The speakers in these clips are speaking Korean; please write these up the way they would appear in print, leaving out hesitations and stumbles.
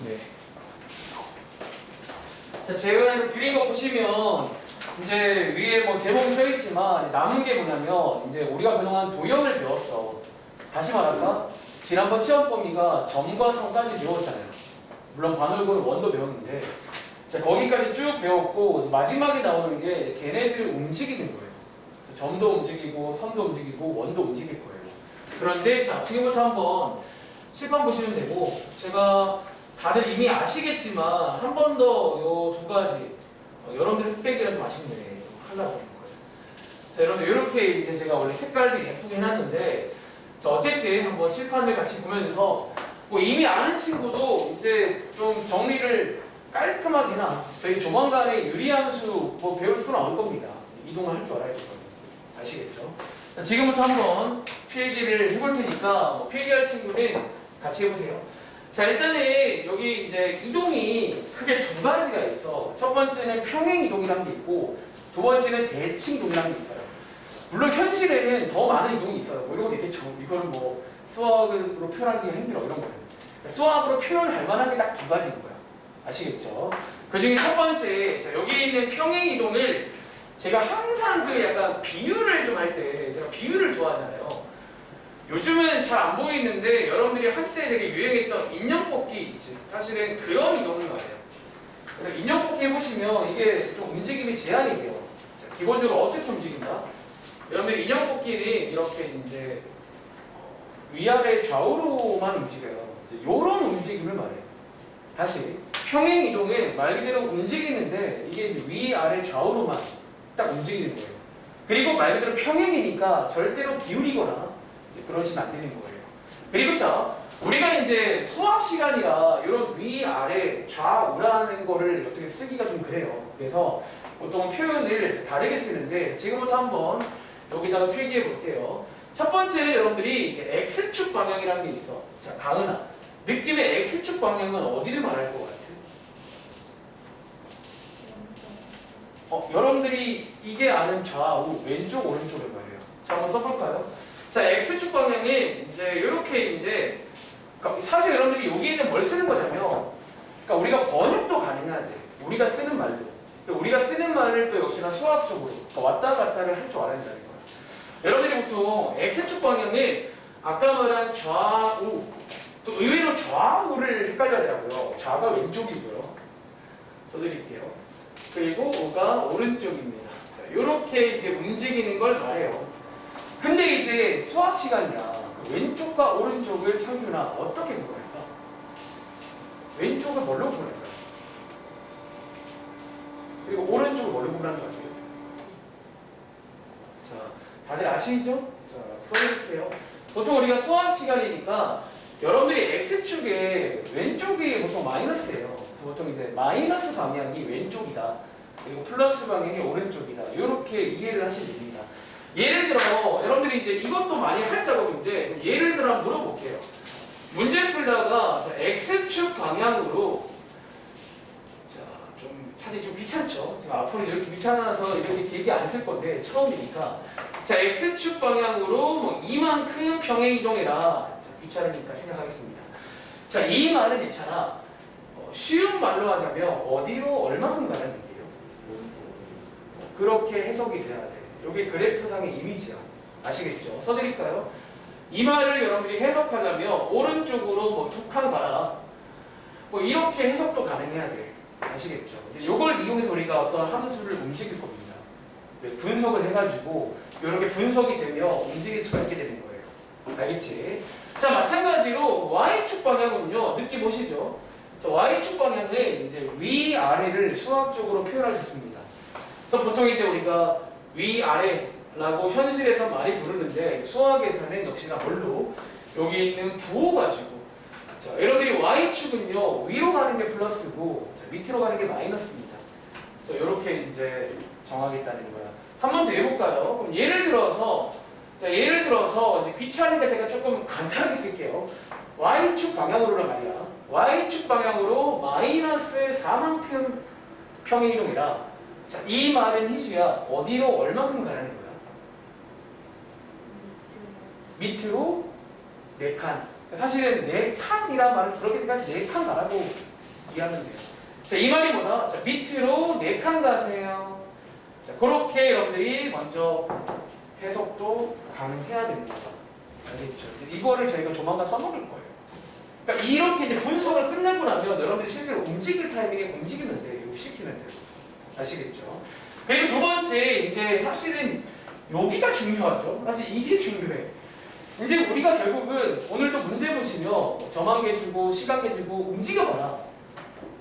네. 자, 제가 드린 거 보시면 이제 위에 뭐 제목이 써있지만 남은 게 뭐냐면 이제 우리가 그동안 도형을 배웠어. 다시 말할까? 지난번 시험 범위가 점과 선까지 배웠잖아요. 물론 관울골 원도 배웠는데 자, 거기까지 쭉 배웠고 마지막에 나오는 게 걔네들을 움직이는 거예요. 그래서 점도 움직이고 선도 움직이고 원도 움직일 거예요. 그런데 자, 지금부터 한번 칠판 보시면 되고 제가 다들 이미 아시겠지만 한 번 더 요 두 가지 여러분들 흑백이라 좀 아시는데 하려고 하는 거예요. 자, 여러분 이렇게 이제 제가 원래 색깔도 예쁘게 해놨는데 자, 어쨌든 한번 칠판을 같이 보면서 뭐 이미 아는 친구도 이제 좀 정리를 깔끔하게 해놔. 저희 조만간에 유리함수 뭐 배울 또 나올 겁니다. 이동을 할 줄 알아야 되거든요. 아시겠죠? 자, 지금부터 한번 필기를 해볼 테니까 뭐 필기할 친구는 같이 해보세요. 자, 일단은 여기 이제 이동이 크게 두 가지가 있어. 첫 번째는 평행 이동이라는 게 있고 두 번째는 대칭 이동이라는 게 있어요. 물론 현실에는 더 많은 이동이 있어요. 뭐 이런 거 있겠죠. 이거는 뭐 수학으로 표현하기가 힘들어 이런 거예요. 수학으로 표현할 만한 게 딱 두 가지인 거야. 아시겠죠? 그 중에 첫 번째, 자, 여기 있는 평행 이동을 제가 항상 그 약간 비유를 좀 할 때 제가 비유를 좋아하잖아요. 요즘은 잘 안 보이는데 여러분들이 한때 되게 유행했던 인형 뽑기 있지. 사실은 그런 이동을 말해요. 그래서 인형 뽑기 해보시면 이게 좀 움직임이 제한이 돼요. 자, 기본적으로 어떻게 움직인다? 여러분들 인형 뽑기는 이렇게 이제 위아래 좌우로만 움직여요. 이런 움직임을 말해요. 다시 평행 이동은 말 그대로 움직이는데 이게 이제 위아래 좌우로만 딱 움직이는 거예요. 그리고 말 그대로 평행이니까 절대로 기울이거나 그러시면 안 되는 거예요. 그리고 자, 우리가 이제 수학 시간이라 이런 위아래 좌우라는 거를 어떻게 쓰기가 좀 그래요. 그래서 보통 표현을 다르게 쓰는데 지금부터 한번 여기다가 필기해 볼게요. 첫 번째는 여러분들이 이제 X축 방향이라는 게 있어. 자, 가은아, 느낌의 X축 방향은 어디를 말할 것 같아? 여러분들이 이게 아는 좌우, 왼쪽, 오른쪽을 말해요. 자, 한번 써볼까요? 자, X축 방향이 이제 이렇게 이제 그러니까 사실 여러분들이 여기에는 뭘 쓰는 거냐면 그러니까 우리가 번역도 가능해야 돼. 우리가 쓰는 말로. 우리가 쓰는 말을 또 역시나 수학적으로 왔다 갔다를 할 줄 알아야 된다는 거야. 여러분들이 보통 X축 방향은 아까 말한 좌우, 또 의외로 좌우를 헷갈려하더라고요. 좌가 왼쪽이고요. 써드릴게요. 그리고 우가 오른쪽입니다. 자, 이렇게 이제 움직이는 걸 말해요. 근데 이제 수학 시간이야. 왼쪽과 오른쪽을 상규나 어떻게 구분할까? 왼쪽을 뭘로 구분할까? 그리고 오른쪽을 뭘로 구분하는 거 같아요? 자, 다들 아시죠? 자, 써볼게요. 보통 우리가 수학 시간이니까 여러분들이 X축의 왼쪽이 보통 마이너스예요. 그래서 보통 이제 마이너스 방향이 왼쪽이다. 그리고 플러스 방향이 오른쪽이다. 이렇게 이해를 하시면 됩니다. 예를 들어 여러분들이 이제 이것도 많이 할 작업인데 예를 들어 한번 물어볼게요. 문제 풀다가 자, X축 방향으로 좀 사실 좀 귀찮죠? 제가 앞으로 이렇게 귀찮아서 이렇게 길게 안 쓸 건데 처음이니까 자, X축 방향으로 뭐 이만큼 평행 이동해라. 자, 귀찮으니까 생각하겠습니다. 자, 이 말은 있잖아. 쉬운 말로 하자면 어디로 얼마큼 가는 얘기예요? 그렇게 해석이 돼야 돼. 이게 그래프상의 이미지야. 아시겠죠? 써드릴까요? 이 말을 여러분들이 해석하자면 오른쪽으로 뭐 두 칸 가라. 뭐 이렇게 해석도 가능해야 돼. 아시겠죠? 이제 이걸 이용해서 우리가 어떤 함수를 움직일 겁니다. 분석을 해가지고 이렇게 분석이 되면 움직일 수가 있게 되는 거예요. 알겠지? 자, 마찬가지로 Y축 방향은요. 느낌 오시죠? 자, Y축 방향은 이제 위아래를 수학적으로 표현할 수 있습니다. 그래서 보통 이제 우리가 위아래라고 현실에서 많이 부르는데 수학에서는 역시나 뭘로? 여기 있는 부호 가지고 자, 여러분들이 Y축은요 위로 가는 게 플러스고 자, 밑으로 가는 게 마이너스입니다. 그래서 이렇게 이제 정하겠다는 거야. 한 번 더 해볼까요? 그럼 예를 들어서 이제 귀찮으니까 제가 조금 간단하게 쓸게요. Y축 방향으로란 말이야. Y축 방향으로 마이너스 4만큼 평행이동이라 자, 이 말은 희수야 어디로 얼마큼 가라는 거야? 밑으로 4칸. 사실은 4칸이란 말을 들었기까지 4칸 가라고 이해하면 돼요. 자, 이 말이 뭐다? 자, 밑으로 4칸 가세요. 자, 그렇게 여러분들이 먼저 해석도 가능해야 됩니다. 알겠죠? 이거를 저희가 조만간 써먹을 거예요. 그러니까 이렇게 이제 분석을 끝내고 나면 여러분들이 실제로 움직일 타이밍에 움직이면 돼요. 이거 시키면 돼요. 아시겠죠? 그리고 두 번째, 이제 사실은 여기가 중요하죠. 사실 이게 중요해. 이제 우리가 결국은 오늘도 문제 보시면 점한개 주고 시간개 주고 움직여봐라.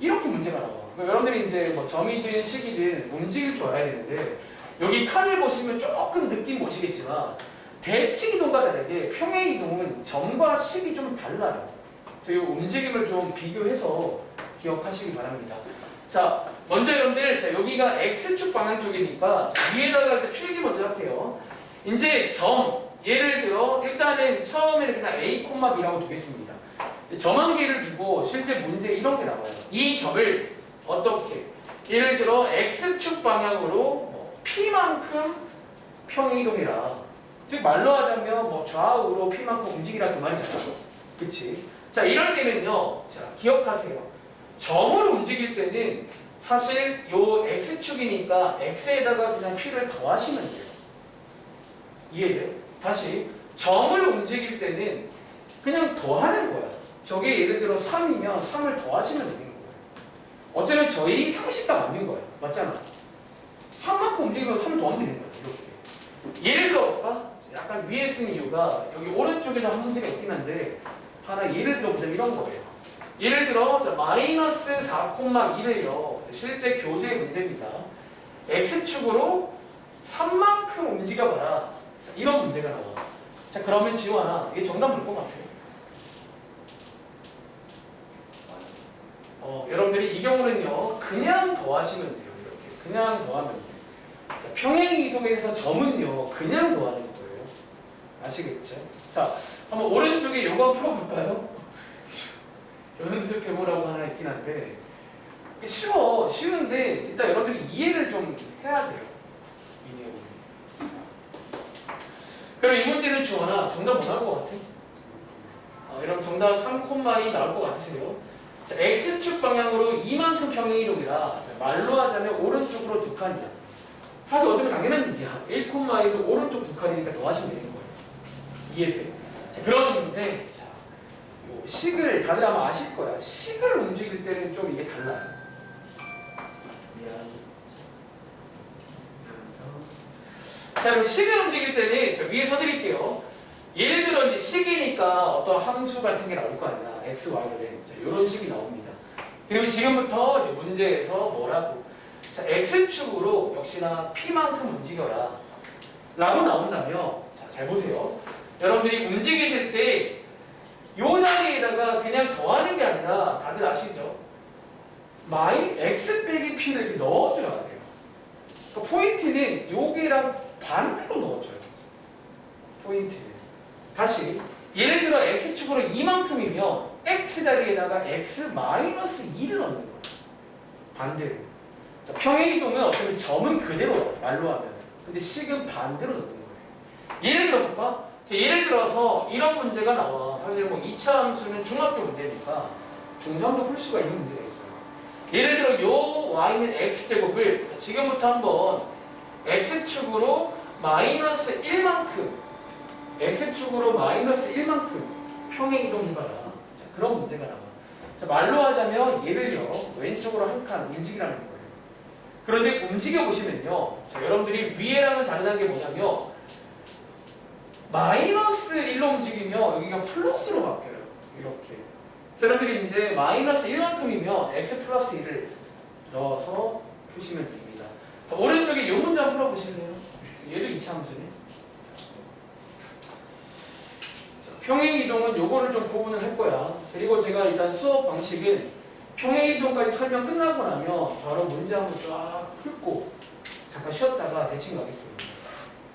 이렇게 문제가 나와. 그러니까 여러분들이 이제 뭐 점이든 식이든 움직일 줄 알아야 되는데 여기 칸을 보시면 조금 느낌 오시겠지만 대칭 이동과 다르게 평행 이동은 점과 식이 좀 달라요. 그래서 이 움직임을 좀 비교해서 기억하시기 바랍니다. 자, 먼저 여러분들, 자, 여기가 X축 방향 쪽이니까 자, 위에다가 일단 필기 먼저 할게요. 이제 점, 예를 들어 일단은 처음에는 그냥 A, B라고 두겠습니다. 점 한 개를 두고 실제 문제 이런 게 나와요. 이 점을 어떻게? 예를 들어 X축 방향으로 뭐 P만큼 평행이동이라. 즉 말로 하자면 뭐 좌우로 P만큼 움직이라 그 말이잖아. 그치? 자, 이럴 때는요. 자, 기억하세요. 점을 움직일 때는 사실 요 X축이니까 X에다가 그냥 P를 더하시면 돼요. 이해돼? 다시 점을 움직일 때는 그냥 더하는 거야. 저게 예를 들어 3이면 3을 더하시면 되는 거예요. 어쩌면 저희 상식과 맞는 거예요. 맞잖아. 3만큼 움직이면 3을 더하면 되는 거예요. 이렇게. 예를 들어 볼까? 약간 위에 쓴 이유가 여기 오른쪽에도 한 문제가 있긴 한데 하나 예를 들어 보자면 이런 거예요. 예를 들어 자, 마이너스 4,2를요. 실제 교재 문제입니다. X축으로 3만큼 움직여봐라. 자, 이런 문제가 나와. 자, 그러면 지원아 이게 정답 뭘 것 같아? 여러분들이 이 경우는요 그냥 더하시면 돼요. 이렇게 그냥 더하면 돼요. 자, 평행 이동에서 점은요 그냥 더하는 거예요. 아시겠죠? 자, 한번 오른쪽에 요거 풀어볼까요? 연습해보라고 하나 있긴 한데 쉬운데 일단 여러분들이 이해를 좀 해야 돼요. 이 내용을. 그럼 이 문제는 주원아 정답 뭐 나올 것 같아? 여러분 정답 3,2 나올 것 같으세요? 자, X축 방향으로 이만큼 평행이동이라 말로 하자면 오른쪽으로 2칸이야. 사실 어쩌면 당연한 얘기야. 1,2도 오른쪽 2칸이니까 더하시면 되는 거예요. 이해돼? 자, 그런데 자, 요 식을 다들 아마 아실 거야. 식을 움직일 때는 좀 이게 달라요. 미안. 자, 그럼 식을 움직일 때는 저 위에 써드릴게요. 예를 들어 이제 식이니까 어떤 함수 같은 게 나올 거 아니야. x, y를. 이런 식이 나옵니다. 그리고 지금부터 이제 문제에서 뭐라고? 자, x축으로 역시나 p만큼 움직여라. 라고 나온다면, 자, 잘 보세요. 여러분들이 움직이실 때 이 자리에다가 그냥 더하는 게 아니라 다들 아시죠? x 빼기 p를 이렇게 넣어줘야 돼요. 그러니까 포인트는 여기랑 반대로 넣어줘요. 포인트는. 다시 예를 들어 x축으로 이만큼이면 x 자리에다가 x-2를 넣는 거예요. 반대로. 자, 평행이동은 어차피 점은 그대로야. 말로 하면. 근데 식은 반대로 넣는 거예요. 예를 들어볼까? 자, 예를 들어서 이런 문제가 나와. 사실 뭐 2차 함수는 중학교 문제니까 중3도 풀 수가 있는 문제가 있어요. 예를 들어 요 y는 x제곱을 지금부터 한번 x축으로 마이너스 1만큼 x축으로 마이너스 1만큼 평행이동 해봐라. 자, 그런 문제가 나와. 자, 말로 하자면 얘를요 왼쪽으로 한 칸 움직이라는 거예요. 그런데 움직여보시면요 자, 여러분들이 위에랑은 다르다는 게 뭐냐면 마이너스 1로 움직이면 여기가 플러스로 바뀌어요. 이렇게. 자, 여러분들이 이제 마이너스 1만큼이면 x 플러스 1을 넣어서 푸시면 됩니다. 자, 오른쪽에 이 문제 한번 풀어보실래요? 얘도 2차 함수네. 평행이동은 요거를 좀 구분을 할 거야. 그리고 제가 일단 수업 방식은 평행이동까지 설명 끝나고 나면 바로 문제 한번 쫙 풀고 잠깐 쉬었다가 대칭 가겠습니다.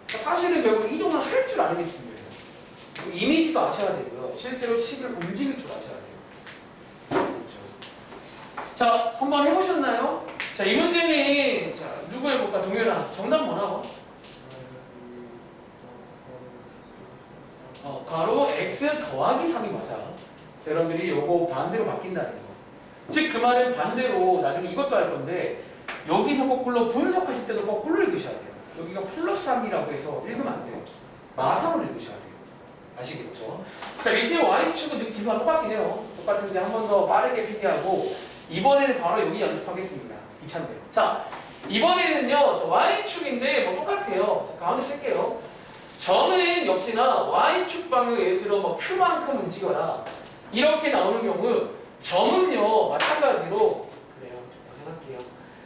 사실은 결국 이동을 할 줄 아는 게 중요해요. 이미지도 아셔야 되고요. 실제로 식을 움직일 줄 아셔야 돼요. 그렇죠. 자, 한번 해보셨나요? 자, 이 문제는 자, 누구 해볼까? 동현아. 정답 뭐 나와? 괄호 x 더하기 3이 맞아. 자, 여러분들이 요거 반대로 바뀐다는 거. 즉 그 말은 반대로 나중에 이것도 할 건데 여기서 거꾸로 분석하실 때도 거꾸로 읽으셔야 돼요. 여기가 플러스 3이라고 해서 읽으면 안 돼요. 마상을 읽으셔야 돼요. 아시겠죠? 자, 밑에 y축은 느낌과 똑같긴 해요. 똑같은데 한 번 더 빠르게 필기하고 이번에는 바로 여기 연습하겠습니다. 귀찮네요. 자, 이번에는요. 저 y축인데 뭐 똑같아요. 자, 가운데 쓸게요. 점은 역시나 y축 방향 예를 들어 뭐 q만큼 움직여라. 이렇게 나오는 경우 점은요. 마찬가지로 그래요. 생각할게요.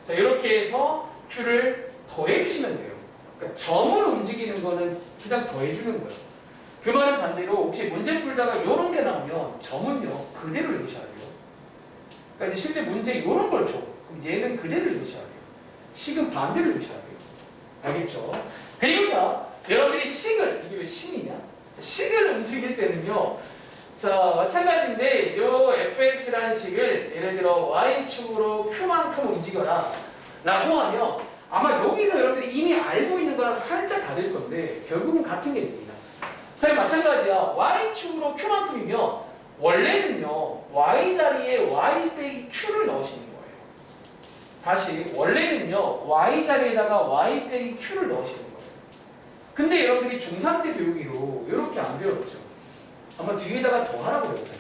자, 이렇게 해서 q를 더해주시면 돼요. 그러니까 점을 움직이는 거는 그냥 더해주는 거예요. 그 말은 반대로 혹시 문제 풀다가 이런 게 나오면 점은요 그대로 읽으셔야 돼요. 그러니까 이제 실제 문제 이런 걸 줘. 그럼 얘는 그대로 읽으셔야 돼요. 식은 반대로 읽으셔야 돼요. 알겠죠? 그리고 자, 여러분들이 식을 이게 왜 식이냐? 식을 움직일 때는요. 자, 마찬가지인데 요 fx라는 식을 예를 들어 y축으로 q만큼 움직여라 라고 하면 아마 여기서 여러분들이 이미 알고 있는 거랑 살짝 다를 건데 결국은 같은 게 됩니다. 자, 마찬가지야. y축으로 q만큼이면 원래는요 y 자리에 y 빼기 q를 넣으시는 거예요. 다시 원래는요 y 자리에다가 y 빼기 q를 넣으시는 거예요. 근데 여러분들이 중3 때 배우기로 이렇게 안 배웠죠. 아마 뒤에다가 더하라고 배웠잖아요.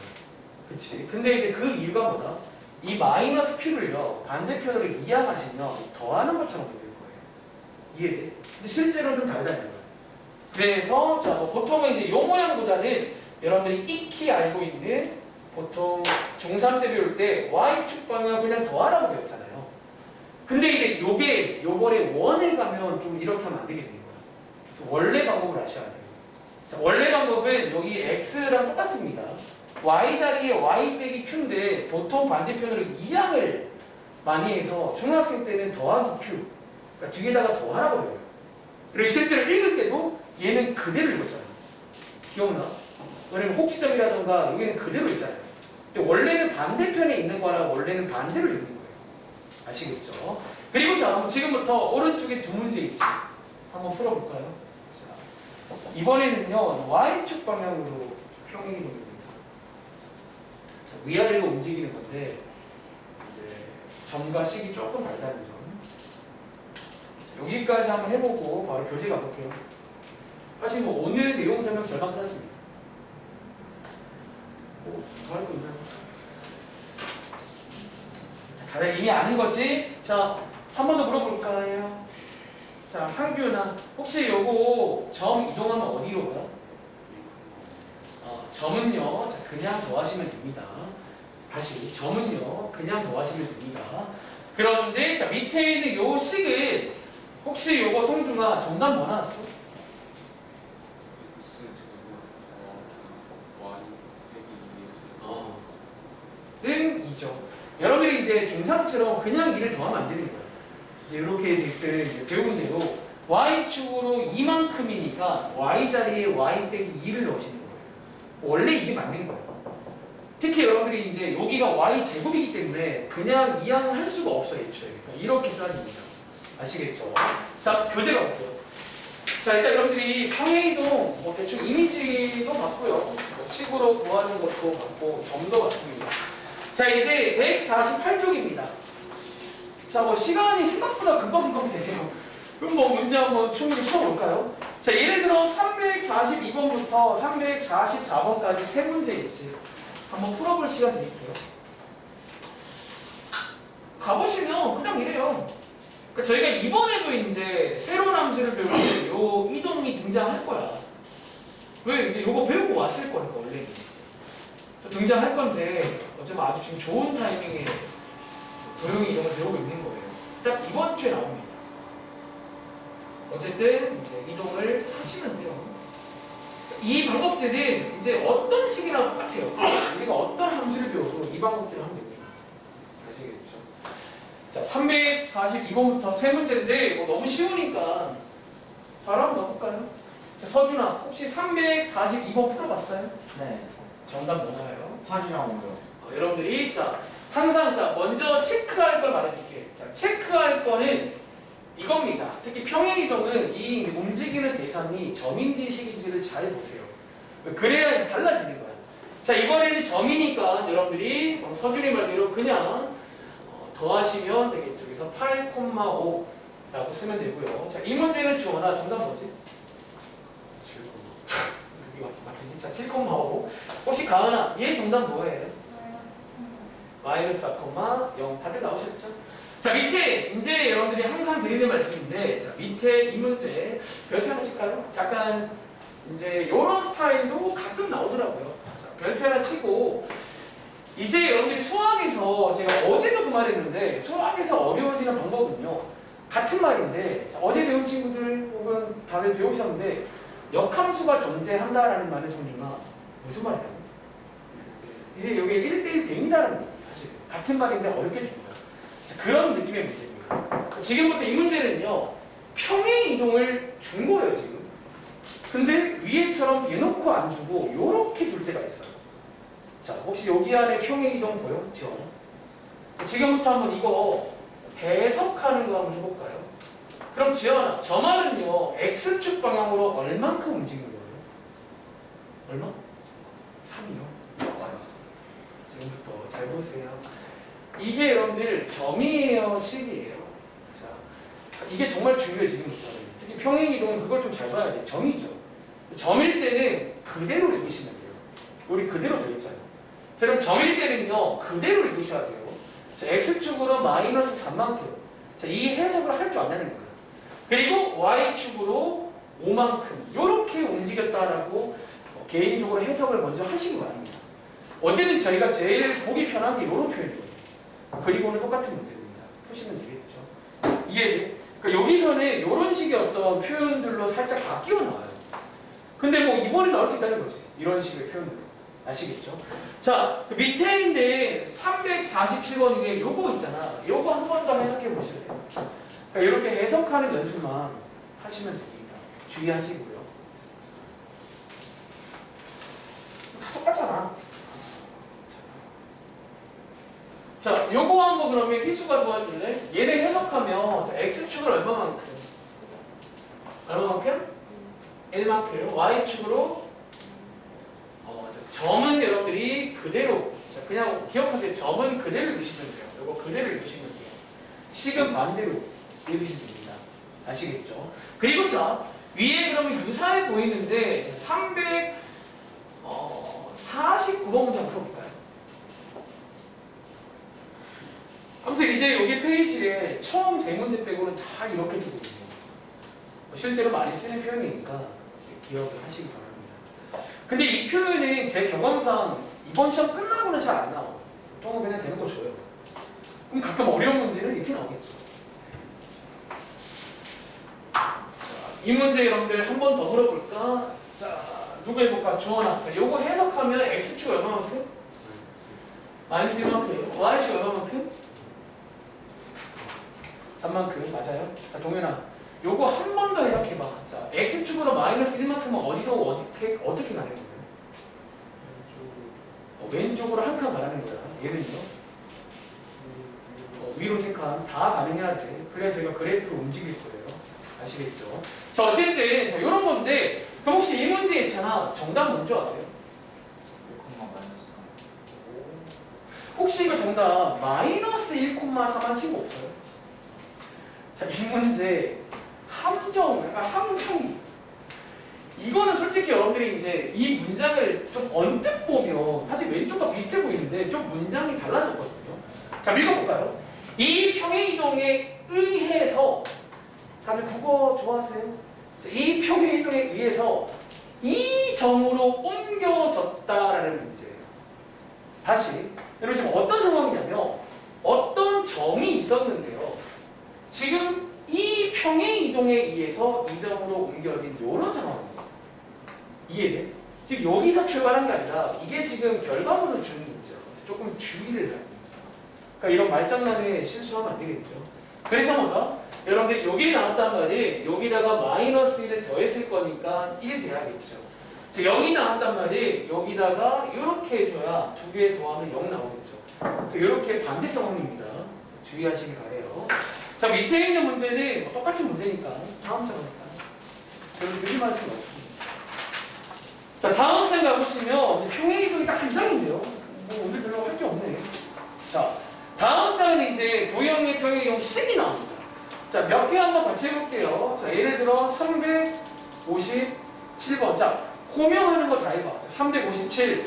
그치? 근데 이제 그 이유가 뭐다? 이 마이너스 q를요 반대편으로 이항하시면 더하는 것처럼 보일 거예요. 이해돼? 근데 실제로는 좀 다르다는 거예요. 그래서 자, 뭐 보통은 이제 요 모양보다는 여러분들이 익히 알고 있는 보통 중3 때 배울 때 y축 방향 그냥 더하라고 배웠잖아요. 근데 이제 요게 요번에 원에 가면 좀 이렇게 하면 안 되게 되는 거예요. 그래서 원래 방법을 아셔야 돼요. 자, 원래 방법은 여기 x랑 똑같습니다. y 자리에 y 빼기 q인데 보통 반대편으로 이항을 많이 해서 중학생 때는 더하기 q 그러니까 뒤에다가 더하라고 배워요. 그리고 실제로 읽을 때도 얘는 그대로 읽었잖아요. 기억나? 왜냐면 꼭지점이라던가 여기는 그대로 읽잖아요. 근데 원래는 반대편에 있는 거라 원래는 반대로 읽는 거예요. 아시겠죠? 그리고 자, 지금부터 오른쪽에 두 문제 있죠. 한번 풀어볼까요? 자, 이번에는요 y축 방향으로 평행이 됩니다. 위아래로 움직이는 건데 점과 식이 조금 다르다는 점. 여기까지 한번 해보고 바로 교재 가볼게요. 사실 뭐 오늘 내용 설명 절반 끝났습니다. 더 할 거 있나요? 다들 이미 아는 거지? 자, 한 번 더 물어볼까요? 자, 상규나 혹시 요거 점 이동하면 어디로 가요? 점은요, 자, 그냥 더하시면 됩니다. 다시 점은요, 그냥 더하시면 됩니다. 그런데 자 밑에 있는 요 식은 혹시 요거 성준아 정답 뭐 나왔어? 는 2죠. 여러분들이 이제 중3처럼 그냥 2를 더하면 안 되는 거예요. 이제 이렇게 됐을 때 배운 대로 y축으로 이만큼이니까 y 자리에 y 빼기 2를 넣으시는 거예요. 원래 이게 맞는 거예요. 특히 여러분들이 이제 여기가 y 제곱이기 때문에 그냥 이항을 할 수가 없어요. 애초에. 그러니까 이렇게 써야 됩니다. 아시겠죠? 자, 교재 가볼게요. 자, 일단 여러분들이 평행이동 뭐 대충 이미지도 봤고요. 뭐 식으로 구하는 것도 봤고 점도 봤습니다. 자, 이제 148쪽입니다. 자, 뭐 시간이 생각보다 금방 되네요. 그럼 뭐 문제 한번 충분히 풀어볼까요? 자, 예를 들어 342번부터 344번까지 세 문제 있지. 한번 풀어볼 시간 드릴게요. 가보시면 그냥 이래요. 그러니까 저희가 이번에도 이제 새로운 함수를 배울 때 요 이동이 등장할 거야. 왜 이제 요거 배우고 왔을 거니까 원래 등장할 건데 어쩌면 아주 지금 좋은 타이밍에 도형이 이동을 배우고 있는 거예요. 딱 이번 주에 나옵니다. 어쨌든 이제 이동을 하시면 돼요. 이 방법들은 이제 어떤 식이랑 똑같아요. 우리가 어떤 함수를 배워도 이 방법들을 하면 됩니다. 아시겠죠? 자, 342번부터 세 문제인데 뭐 너무 쉬우니까 바로 한번 넣어볼까요? 자, 서준아, 혹시 342번 풀어봤어요? 네. 정답 뭐나요? 8이라고요. 여러분들이 자 항상 자 먼저 체크할 걸 말해줄게. 자, 체크할 거는 이겁니다. 특히 평행이동은 이 움직이는 대상이 점인지 식인지를 잘 보세요. 그래야 달라지는 거야. 자, 이번에는 점이니까 여러분들이 서준이 말대로 그냥 더하시면 되겠죠. 그래서 8,5라고 쓰면 되고요. 자, 이 문제는 주원아 정답 뭐지? 7,5. 여기 맞겠니? 자, 7,5. 혹시 가은아, 얘 정답 뭐예요? 마이너스 4,0 다들 나오셨죠? 자, 밑에 이제 여러분들이 항상 드리는 말씀인데, 자, 밑에 이 문제 별표 하나 칠까요? 약간 이제 이런 스타일도 가끔 나오더라고요. 자, 별표 하나 치고 이제 여러분들이 수학에서 제가 어제도 그 말했는데 수학에서 어려워지는 방법은요 같은 말인데 자, 어제 배운 친구들 혹은 다들 배우셨는데 역함수가 존재한다라는 말의 소리가 무슨 말이에요? 이제 여기에 1대1 대응이다라는 얘기예요. 사실 같은 말인데 어렵게 줍니다. 자, 그런 느낌의 문제입니다. 지금부터 이 문제는요 평행 이동을 준 거예요 지금. 근데 위에처럼 대놓고 안 주고 요렇게 줄 때가 있어요. 자, 혹시 여기 안에 평행 이동 보여? 지원. 지금부터 한번 이거 해석하는 거 한번 해볼까요? 그럼 지원아, 저 말은요 x축 방향으로 얼만큼 움직이는 거예요? 얼마? 3이요. 지금부터 잘 보세요. 이게 여러분들 점이에요, 식이에요? 자, 이게 정말 중요해요 지금부터. 특히 평행 이동은 그걸 좀 잘 봐야 돼요. 점이죠. 점일 때는 그대로 읽으시면 돼요. 우리 그대로 되어 있잖아요. 그럼 점일 때는요 그대로 읽으셔야 돼요. 자, x축으로 마이너스 3만큼. 자, 이 해석을 할 줄 아냐는 거예요. 그리고 y축으로 5만큼 이렇게 움직였다라고 개인적으로 해석을 먼저 하시기 바랍니다. 어쨌든 저희가 제일 보기 편한 게 이런 표현이거든요. 그리고는 똑같은 문제입니다. 푸시면 되겠죠. 이게 그러니까 여기서는 이런 식의 어떤 표현들로 살짝 바뀌어 나와요. 근데 뭐 이번에 나올 수 있다는 거지. 이런 식의 표현으로. 아시겠죠? 자, 그 밑에 있는 347번 중에 요거 있잖아. 요거 한 번 더 해석해 보시면 돼요. 그러니까 이렇게 해석하는 연습만 하시면 됩니다. 주의하시고요. 다 똑같잖아. 자, 요거 한번 그러면 희수가 도와줄래? 얘를 해석하면 x축을 얼마만큼? 1만큼? y축으로 점은 여러분들이 그대로 자, 그냥 기억하세요. 점은 그대로 읽으시면 돼요. 이거 그대로 읽으시면 돼요. 식은 반대로 읽으시면 됩니다. 아시겠죠? 그리고 자 위에 그러면 유사해 보이는데 349번 문제 풀어볼까요? 아무튼 이제 여기 페이지에 처음 세 문제 빼고는 다 이렇게 주거든요. 실제로 많이 쓰는 표현이니까 기억을 하시기 바랍니다. 근데 이 표현이 제 경험상 이번 시험 끝나고는 잘 안 나와요. 보통은 그냥 되는 거 줘요. 그럼 가끔 어려운 문제는 이렇게 나오겠죠. 자, 이 문제 여러분들 한 번 더 물어볼까? 자, 누구 해볼까? 주원아. 자, 요거 해석하면 x축 얼마만큼? 마이너스 1만큼. y축 얼마만큼? 3만큼. 맞아요? 자, 동현아. 요거 한 번 더 해석해봐. 자, x축으로 마이너스 1만큼은 어디로 어떻게 가는 거예요? 왼쪽으로 한 칸 가라는 거야. 얘는요? 위로 세 칸 다 가능해야 돼. 그래야 저희가 그래프 움직일 거예요. 아시겠죠? 자, 어쨌든 자, 이런 건데 그럼 혹시 이 문제 있잖아. 정답 뭔지 아세요? 혹시 이거 정답 마이너스 1,4만 친구 없어요? 자, 이 문제 함정이 있어. 이거는 솔직히 여러분들이 이제 이 문장을 좀 언뜻 보면 사실 왼쪽과 비슷해 보이는데 좀 문장이 달라졌거든요. 자, 읽어볼까요? 이 평행이동에 의해서 다들 국어 좋아하세요? 이 평행이동에 의해서 이 점으로 옮겨졌다라는 문제예요. 다시 여러분 지금 어떤 상황이냐면 어떤 점이 있었는데요. 지금 이 평행이동에 의해서 이 점으로 옮겨진 이런 상황이에요. 이해돼? 지금 여기서 출발한 게 아니라 이게 지금 결과물을 주는 문제예요. 조금 주의를 해야 됩니다. 그러니까 이런 말장난에 실수하면 안 되겠죠. 그래서 뭐다? 여러분들 여기 나왔단 말이 여기다가 마이너스 1을 더했을 거니까 1 돼야겠죠. 0이 나왔단 말이 여기다가 이렇게 해줘야 두 개 더하면 0 나오겠죠. 이렇게 반대 상황입니다. 주의하시기 바래요. 자, 밑에 있는 문제는 똑같은 문제니까 다음 상황입니다. 별로 조심할 필요 없습니다. 자, 다음 편 가보시면 평행이동이 딱 한 장인데요. 뭐 오늘 별로 할 게 없네. 자, 다음 장은 이제 도형의 평행이동 식이 나옵니다. 자, 몇 개 한번 같이 해볼게요. 자, 예를 들어 357번. 자, 호명하는 거 다 해봐. 357,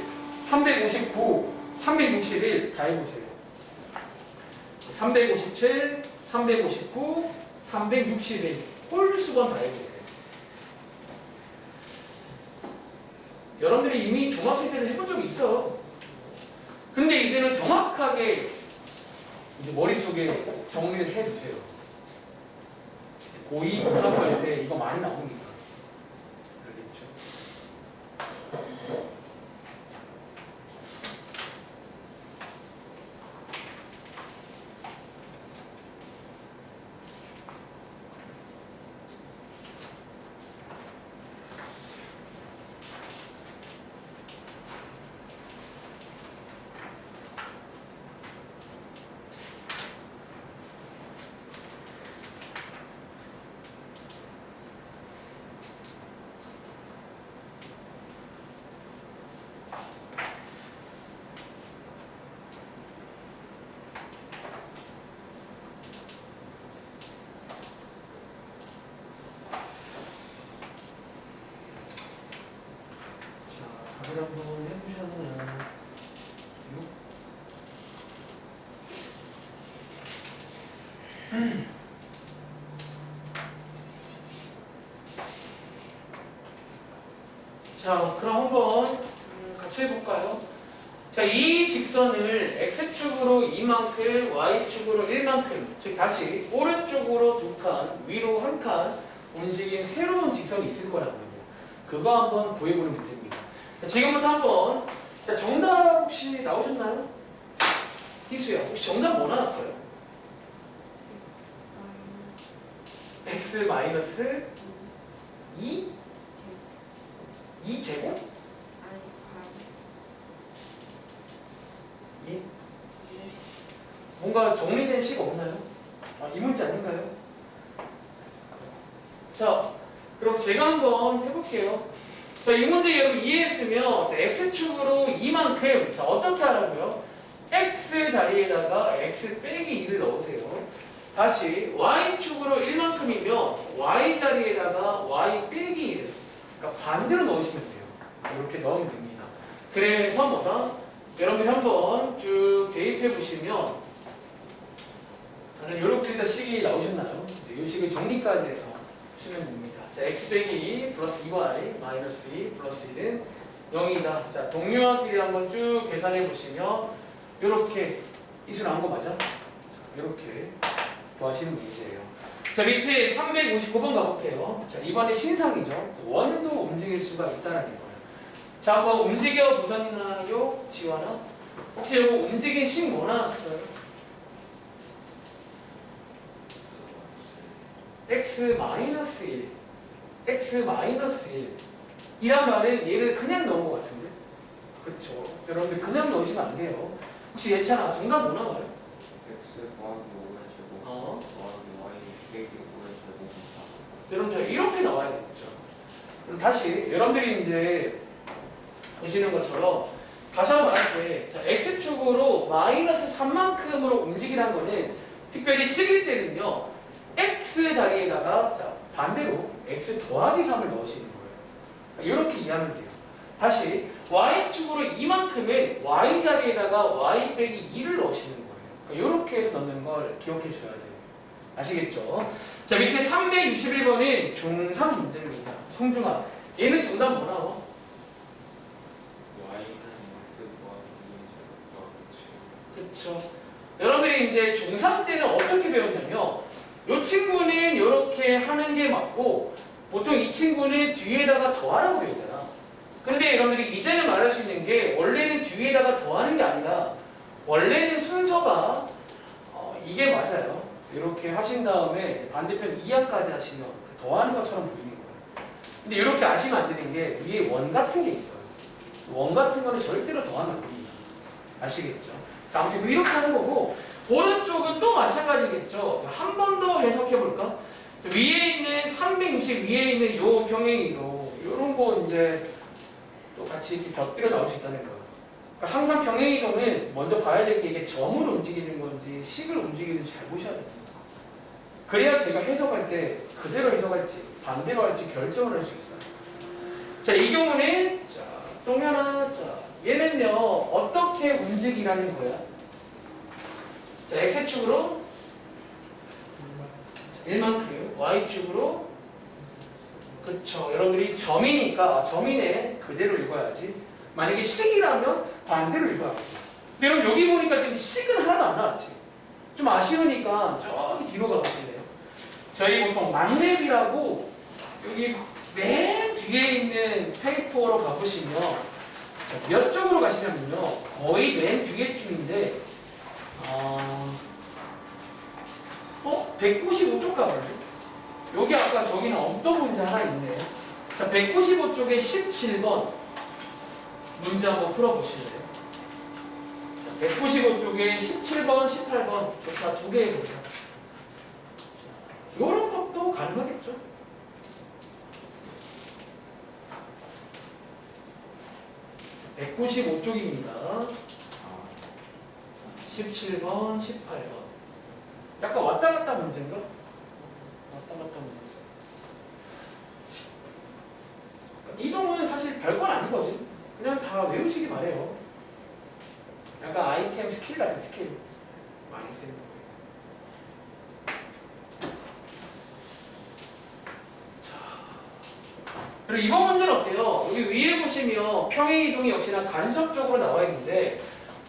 359, 361 다 해보세요. 357, 359, 361 홀수번 다 해보세요. 여러분들이 이미 중학생 때는 해본 적이 있어. 근데 이제는 정확하게 이제 머릿속에 정리를 해두세요. 고2, 고3 할 때 이거 많이 나옵니다. 알겠죠? 다들 한번 해보셨나요? 자, 그럼 한번 같이 해볼까요? 자, 이 직선을 x축으로 2만큼, y축으로 1만큼, 즉 다시 오른쪽으로 2칸, 위로 1칸 움직인 새로운 직선이 있을 거라고요. 그거 한번 구해보는 문제입니다. 자, 지금부터 한번 자, 정답 혹시 나오셨나요? 희수야, 혹시 정답 뭐 나왔어요? x 마이너스 2? 2제곱? 예? 뭔가 정리된 식 없나요? 아, 이 문제 아닌가요? 자, 그럼 제가 한번 해볼게요. 자, 이 문제 여러분 이해했으면 자, x축으로 2만큼 자, 어떻게 하라고요? x 자리에다가 x 빼기 2를 넣으세요. 다시 y축으로 1만큼이면 y 자리에다가 y 빼기 1을 그러니까 반대로 넣으시면 돼요. 이렇게 넣으면 됩니다. 그래서 뭐다? 여러분들이 한번 쭉 대입해 보시면 이렇게 일단 식이 나오셨나요? 네, 이 식을 정리까지 해서 쓰면 됩니다. 자, x 빼기 2 플러스 2y 마이너스 2 플러스 1은 0이다. 자, 동료하기를 한번 쭉 계산해 보시면 이렇게 이수 나온 거 맞아? 이렇게 구하시는 문제예요. 자, 밑에 359번 가볼게요. 자, 이번에 신상이죠. 원도 움직일 수가 있다는 거예요. 자, 한번 움직여 보셨나요? 지원아? 혹시 이거 움직인 식 뭐 나왔어요? x-1 x-1 이란 말은 얘를 그냥 넣은 것 같은데? 그렇죠. 여러분들 그냥 넣으시면 안 돼요. 혹시 예찬아 정답 뭐 나와요? x 더하기 5의 제곱 어? 더하기 y 빼기 5의 제곱 여러분 저 이렇게 나와야겠죠. 그럼 다시 여러분들이 이제 보시는 것처럼 다시 한번 말할게. 자, x축으로 마이너스 3만큼으로 움직이라는 거는 특별히 식일 때는요. x 자리에다가 자, 반대로 x 더하기 3을 넣으시는 거예요. 이렇게 이해하면 돼요. 다시 y축으로 이만큼은 y 자리에다가 y 빼기 2를 넣으시는 거예요. 그러니까 이렇게 해서 넣는 걸 기억해 줘야 돼요. 아시겠죠? 자, 밑에 361번은 중3 문제입니다. 송중아, 얘는 정답 뭐 나와? y는 x 더하기 2의 제곱 그렇죠. 여러분들이 이제 중3 때는 어떻게 배웠냐면 이 친구는 이렇게 하는 게 맞고 보통 이 친구는 뒤에다가 더하라고 배우잖아. 근데 여러분들이 이제는 말할 수 있는 게 원래는 뒤에다가 더하는 게 아니라 원래는 순서가 이게 맞아요. 이렇게 하신 다음에 반대편 이하까지 하시면 더하는 것처럼 보이는 거예요. 근데 이렇게 아시면 안 되는 게 위에 원 같은 게 있어요. 원 같은 거는 절대로 더하면 안 됩니다. 아시겠죠? 자, 아무튼 이렇게 하는 거고 오른쪽은 또 마찬가지겠죠. 한 번 더 해석해 볼까? 위에 있는 360 위에 있는 요 평행이도 이런 거 이제 또 같이 이렇게 곁들여 나올 수 있다는 거예요. 그러니까 항상 평행이동은 먼저 봐야 될 게 이게 점으로 움직이는 건지 식을 움직이는지 잘 보셔야 됩니다. 그래야 제가 해석할 때 그대로 해석할지 반대로 할지 결정을 할 수 있어요. 자, 이 경우는 자, 동현아, 자, 얘는요 어떻게 움직이라는 거야? 자, x축으로 1만큼, y축으로 그쵸. 여러분들이 점이니까 점이네 그대로 읽어야지. 만약에 식이라면 반대로 읽어야지. 근데 여러분 여기 보니까 지금 식은 하나도 안 나왔지. 좀 아쉬우니까 저기 뒤로 가보실래요? 저희 보통 막랩이라고 여기 맨 뒤에 있는 페이퍼로 가보시면 몇 쪽으로 가시냐면요 거의 맨 뒤에쯤인데 195쪽 가봐요. 여기 아까 저기는 없던 문제 하나 있네요. 자, 195쪽에 17번 문제 한번 풀어보실래요? 195쪽에 17번, 18번 좋다. 두 개 해보자. 이런 것도 가능하겠죠? 자, 195쪽입니다. 17번, 18번. 약간 왔다 갔다 문제인가? 왔다 갔다 문제. 이동은 사실 별건 아니거든. 그냥 다 외우시기 바래요. 약간 아이템 스킬 같은 스킬 많이 쓰는 거예요. 그리고 이번 문제는 어때요? 여기 위에 보시면 평행이동이 역시나 간접적으로 나와 있는데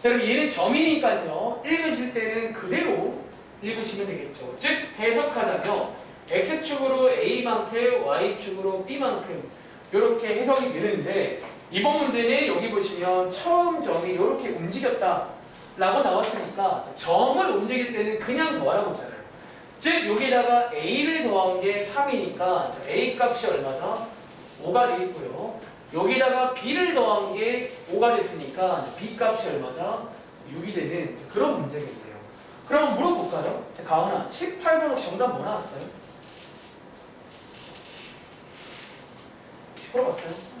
자, 그럼 얘는 점이니까요. 읽으실 때는 그대로 읽으시면 되겠죠. 즉 해석하자면 x축으로 a만큼 y축으로 b만큼 이렇게 해석이 되는데 이번 문제는 여기 보시면 처음 점이 이렇게 움직였다 라고 나왔으니까 점을 움직일 때는 그냥 더하라고 했잖아요. 즉 여기다가 a를 더한 게 3이니까 a 값이 얼마다? 5가 되겠고요. 여기다가 b를 더한 게 5가 됐으니까 b 값이 얼마다? 6이 되는 그런 문제겠네요. 그럼 물어볼까요? 가은아 18번 혹시 정답 뭐 나왔어요? 혹시 풀어봤어요?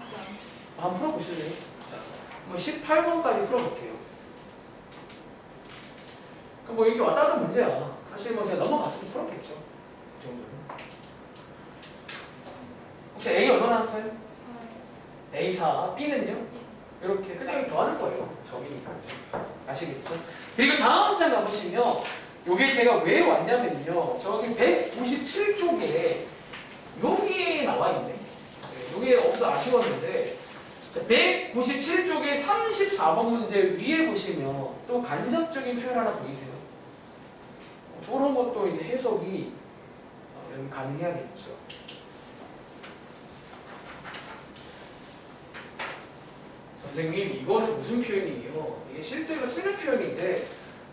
한번 풀어보실래요? 자, 한번 18번까지 풀어볼게요. 그럼 뭐 이게 왔다 갔다 문제야. 사실 뭐 제가 넘어갔으면 풀었겠죠. 이 정도는. 혹시 A 얼마 나왔어요? A4, B는요? 이렇게 그냥 더하는 거예요. 점이니까. 아시겠죠? 그리고 다음 장 가보시면 요게 제가 왜 왔냐면요. 저기 197쪽에 여기에 나와 있네. 여기에 없어 아쉬웠는데 197쪽에 34번 문제 위에 보시면 또 간접적인 표현 하나 보이세요? 저런 것도 이제 해석이 가능해야겠죠. 선생님 이거는 무슨 표현이에요? 이게 실제로 쓰는 표현인데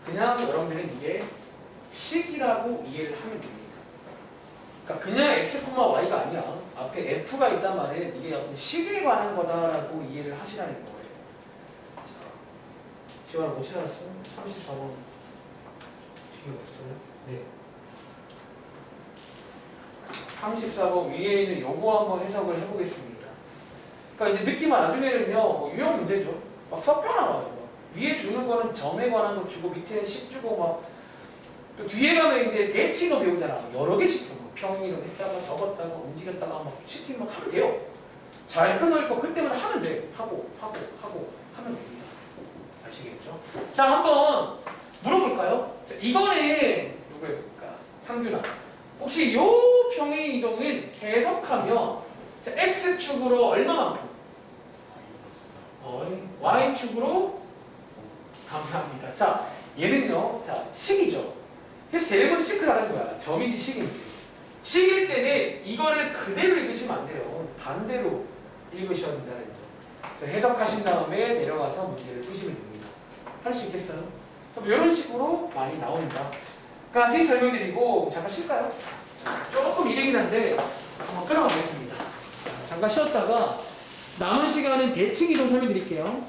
그냥 여러분들은 이게 식이라고 이해를 하면 됩니다. 그러니까 그냥 x, y가 아니야. 앞에 f가 있단 말은 이게 어떤 식에 관한 거다라고 이해를 하시라는 거예요. 지원아 못 찾았어? 34번 뒤에 없어요? 네. 34번 위에 있는 요거 한번 해석을 해보겠습니다. 그러니까 이제 느낌은 나중에는요 뭐 유형 문제죠. 막 섞여 나와요. 위에 주는 거는 점에 관한 거 주고 밑에는 식 주고 막 또 뒤에 가면 이제 대칭도 배우잖아. 여러 개씩 주고 평행이동 했다가 적었다가 움직였다가 막 시키면 막 하면 돼요. 잘 끊어있고 그때만 하면 돼. 하고 하면 됩니다. 아시겠죠? 자 한번 물어볼까요? 자, 이거는 누구일까? 상균아. 혹시 요 평행이동을 해석하면 자, x축으로 얼마만큼? y축으로 감사합니다. 자 얘는요 자 식이죠. 그래서 제일 먼저 체크를 하는 거야. 점인지 식인지. 식일 때는 이거를 그대로 읽으시면 안 돼요. 반대로 읽으셔야 된다는 점. 해석하신 다음에 내려가서 문제를 푸시면 됩니다. 할 수 있겠어요? 그래서 이런 식으로 많이 나옵니다. 까지 설명드리고 잠깐 쉴까요? 자, 조금 이르긴 한데 한번 끊어가겠습니다. 잠깐 쉬었다가 남은 시간은 대칭 이동 설명드릴게요.